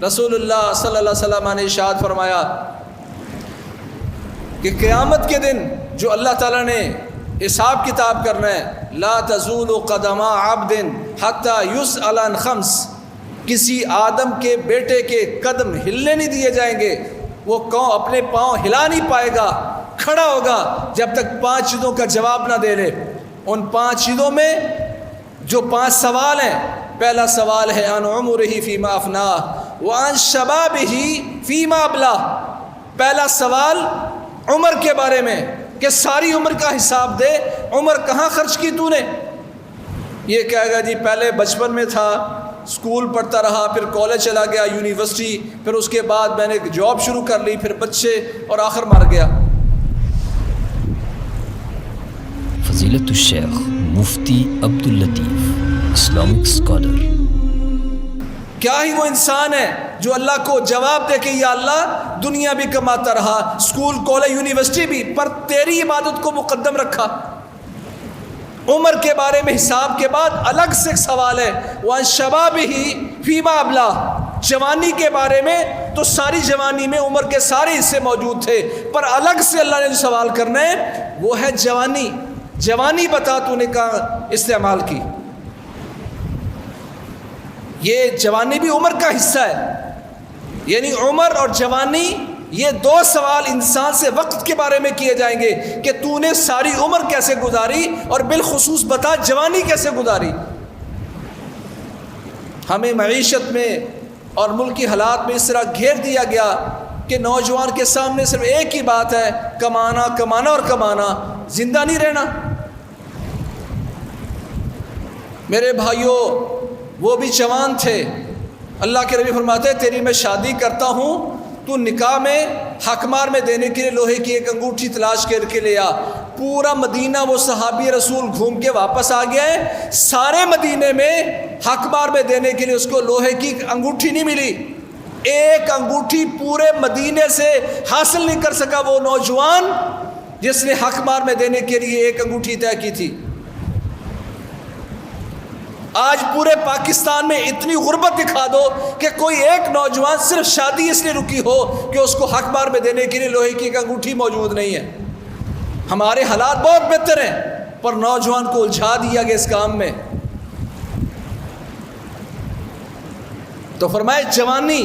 رسول اللہ صلی اللہ علیہ وسلم نے ارشاد فرمایا کہ قیامت کے دن جو اللہ تعالیٰ نے حساب کتاب کرنا ہے، لا تزول قدم عبد حتی یسأل عن خمس، کسی آدم کے بیٹے کے قدم ہلنے نہیں دیے جائیں گے، وہ اپنے پاؤں ہلا نہیں پائے گا، کھڑا ہوگا جب تک 5 چیزوں کا جواب نہ دے لے۔ ان 5 چیزوں میں جو 5 سوال ہیں، پہلا سوال ہے عن عمرہ فیما افناہ وعن شبابہ فیما ابلاہ، پہلا سوال عمر کے بارے میں کہ ساری عمر کا حساب دے، عمر کہاں خرچ کی تو نے؟ یہ کہے گا جی پہلے بچپن میں تھا، اسکول پڑھتا رہا، پھر کالج چلا گیا، یونیورسٹی، پھر اس کے بعد میں نے جاب شروع کر لی، پھر بچے، اور آخر مر گیا۔ فضیلت الشیخ مفتی عبداللطیف، اسلامک اسکالر۔ کیا ہی وہ انسان ہے جو اللہ کو جواب دے کہ یا اللہ دنیا بھی کماتا رہا، اسکول کالج یونیورسٹی بھی، پر تیری عبادت کو مقدم رکھا۔ عمر کے بارے میں حساب کے بعد الگ سے ایک سوال ہے، وَعَنْ شَبَابِهِ فِيمَا أَبْلَاهُ، جوانی کے بارے میں تو ساری جوانی میں عمر کے سارے حصے موجود تھے، پر الگ سے اللہ نے جو سوال کرنا ہے وہ ہے جوانی۔ جوانی بتا تو نے کہاں استعمال کی؟ یہ جوانی بھی عمر کا حصہ ہے، یعنی عمر اور جوانی یہ 2 سوال انسان سے وقت کے بارے میں کیے جائیں گے کہ تو نے ساری عمر کیسے گزاری، اور بالخصوص بتا جوانی کیسے گزاری۔ ہمیں معیشت میں اور ملکی حالات میں اس طرح گھیر دیا گیا کہ نوجوان کے سامنے صرف ایک ہی بات ہے، کمانا کمانا اور کمانا، زندہ نہیں رہنا۔ میرے بھائیوں، وہ بھی جوان تھے، اللہ کے نبی فرماتے تیری میں شادی کرتا ہوں، تو نکاح میں حقمار میں دینے کے لیے لوہے کی ایک انگوٹھی تلاش کر کے لے آ۔ پورا مدینہ وہ صحابی رسول گھوم کے واپس آ گیا ہے، سارے مدینے میں حقمار میں دینے کے لیے اس کو لوہے کی انگوٹھی نہیں ملی، ایک انگوٹھی پورے مدینے سے حاصل نہیں کر سکا وہ نوجوان جس نے حقمار میں دینے کے لیے ایک انگوٹھی طے کی تھی۔ آج پورے پاکستان میں اتنی غربت دکھا دو کہ کوئی ایک نوجوان صرف شادی اس لیے رکی ہو کہ اس کو حق بار میں دینے کے لیے لوہے کی ایک انگوٹھی موجود نہیں ہے۔ ہمارے حالات بہت بہتر ہیں، پر نوجوان کو الجھا دیا گیا اس کام میں۔ تو فرمائے جوانی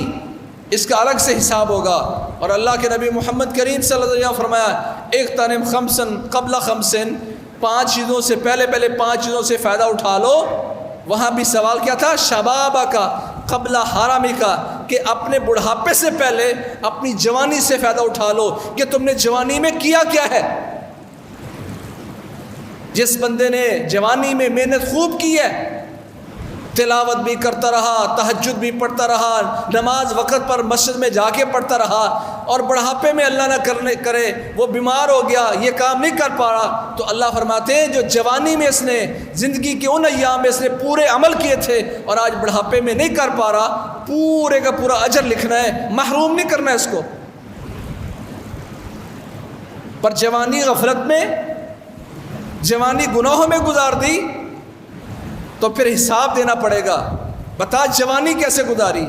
اس کا الگ سے حساب ہوگا، اور اللہ کے نبی محمد کریم صلی اللہ علیہ وسلم فرمایا اغتنم خمسن قبل خمسن، 5 چیزوں سے پہلے 5 چیزوں سے فائدہ اٹھا لو۔ وہاں بھی سوال کیا تھا؟ شبابہ کا قبل حرامی کا، کہ اپنے بڑھاپے سے پہلے اپنی جوانی سے فائدہ اٹھا لو کہ تم نے جوانی میں کیا کیا ہے۔ جس بندے نے جوانی میں محنت خوب کی ہے، تلاوت بھی کرتا رہا، تہجد بھی پڑھتا رہا، نماز وقت پر مسجد میں جا کے پڑھتا رہا، اور بڑھاپے میں اللہ نہ کرے وہ بیمار ہو گیا، یہ کام نہیں کر پا رہا، تو اللہ فرماتے ہیں جو جوانی میں اس نے زندگی کے ان ایام میں اس نے پورے عمل کیے تھے اور آج بڑھاپے میں نہیں کر پا رہا، پورے کا پورا اجر لکھنا ہے، محروم نہیں کرنا ہے اس کو۔ پر جوانی غفلت میں، جوانی گناہوں میں گزار دی تو پھر حساب دینا پڑے گا، بتا جوانی کیسے گزاری۔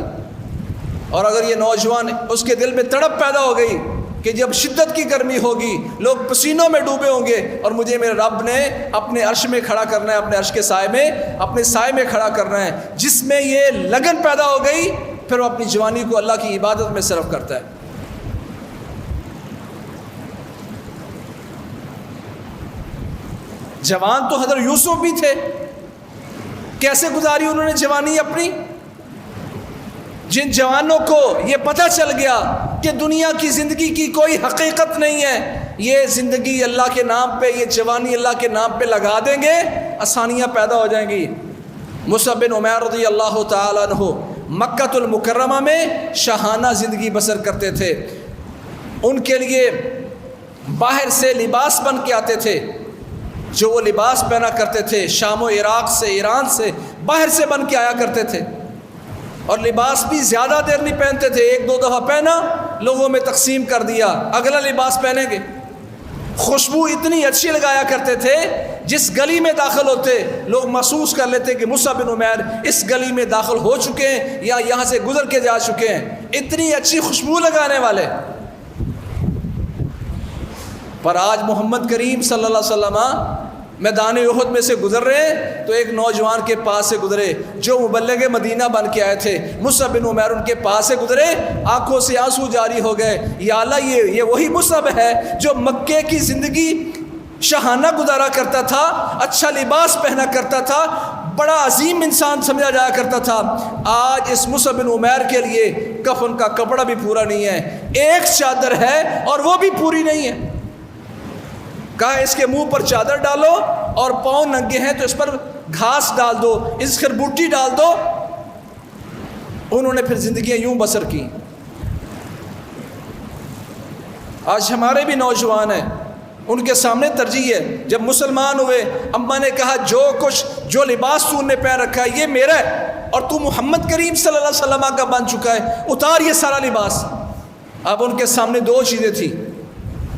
اور اگر یہ نوجوان اس کے دل میں تڑپ پیدا ہو گئی کہ جب شدت کی گرمی ہوگی، لوگ پسینوں میں ڈوبے ہوں گے اور مجھے میرے رب نے اپنے عرش میں کھڑا کرنا ہے، اپنے عرش کے سائے میں، اپنے سائے میں کھڑا کرنا ہے، جس میں یہ لگن پیدا ہو گئی، پھر وہ اپنی جوانی کو اللہ کی عبادت میں صرف کرتا ہے۔ جوان تو حضرت یوسف بھی تھے، کیسے گزاری انہوں نے جوانی اپنی؟ جن جوانوں کو یہ پتہ چل گیا کہ دنیا کی زندگی کی کوئی حقیقت نہیں ہے، یہ زندگی اللہ کے نام پہ، یہ جوانی اللہ کے نام پہ لگا دیں گے، آسانیاں پیدا ہو جائیں گی۔ مصعب بن عمیر رضی اللہ تعالیٰ عنہ مکہ المکرمہ میں شاہانہ زندگی بسر کرتے تھے، ان کے لیے باہر سے لباس بن کے آتے تھے، جو وہ لباس پہنا کرتے تھے شام و عراق سے، ایران سے باہر سے بن کے آیا کرتے تھے، اور لباس بھی زیادہ دیر نہیں پہنتے تھے، 1-2 دفعہ پہنا، لوگوں میں تقسیم کر دیا، اگلا لباس پہنیں گے۔ خوشبو اتنی اچھی لگایا کرتے تھے جس گلی میں داخل ہوتے لوگ محسوس کر لیتے کہ مصعب بن عمیر اس گلی میں داخل ہو چکے ہیں یا یہاں سے گزر کے جا چکے ہیں، اتنی اچھی خوشبو لگانے والے۔ پر آج محمد کریم صلی اللہ علیہ وسلم میدان احد میں سے گزر رہے ہیں تو ایک نوجوان کے پاس سے گزرے جو مبلغ مدینہ بن کے آئے تھے، مصعب بن عمیر ان کے پاس سے گزرے، آنکھوں سے آنسو جاری ہو گئے، یا اللہ یہ وہی مصعب ہے جو مکے کی زندگی شاہانہ گزارا کرتا تھا، اچھا لباس پہنا کرتا تھا، بڑا عظیم انسان سمجھا جایا کرتا تھا۔ آج اس مصعب بن عمیر کے لیے کفن کا کپڑا بھی پورا نہیں ہے، ایک چادر ہے اور وہ بھی پوری نہیں ہے۔ کہا اس کے منہ پر چادر ڈالو اور پاؤں ننگے ہیں تو اس پر گھاس ڈال دو، اس پر بوٹی ڈال دو۔ انہوں نے پھر زندگیاں یوں بسر کی۔ آج ہمارے بھی نوجوان ہیں، ان کے سامنے ترجیح ہے، جب مسلمان ہوئے اماں نے کہا جو لباس تو نے پہن رکھا ہے یہ میرا ہے اور تو محمد کریم صلی اللہ علیہ وسلم کا بن چکا ہے، اتار یہ سارا لباس۔ اب ان کے سامنے دو چیزیں تھیں،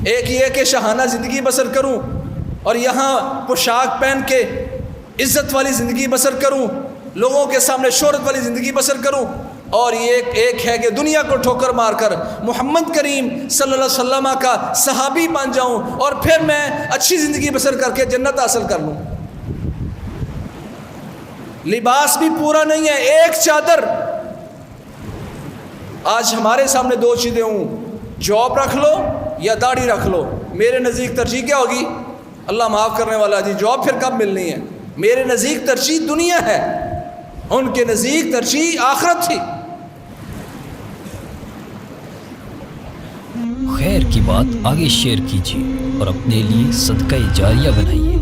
ایک یہ کہ شاہانہ زندگی بسر کروں اور یہاں پوشاک پہن کے عزت والی زندگی بسر کروں، لوگوں کے سامنے شہرت والی زندگی بسر کروں، اور یہ ایک ہے کہ دنیا کو ٹھوکر مار کر محمد کریم صلی اللہ علیہ وسلم کا صحابی بن جاؤں اور پھر میں اچھی زندگی بسر کر کے جنت حاصل کر لوں۔ لباس بھی پورا نہیں ہے، ایک چادر۔ آج ہمارے سامنے دو چیزیں ہوں، جاب رکھ لو یا داڑھی رکھ لو۔ میرے نزدیک ترجیح کیا ہوگی؟ اللہ معاف کرنے والا جی، جاب پھر کب ملنی ہے؟ میرے نزدیک ترجیح دنیا ہے، ان کے نزدیک ترجیح آخرت تھی۔ خیر کی بات آگے شیئر کیجیے اور اپنے لیے صدقہ جاریہ بنائیے۔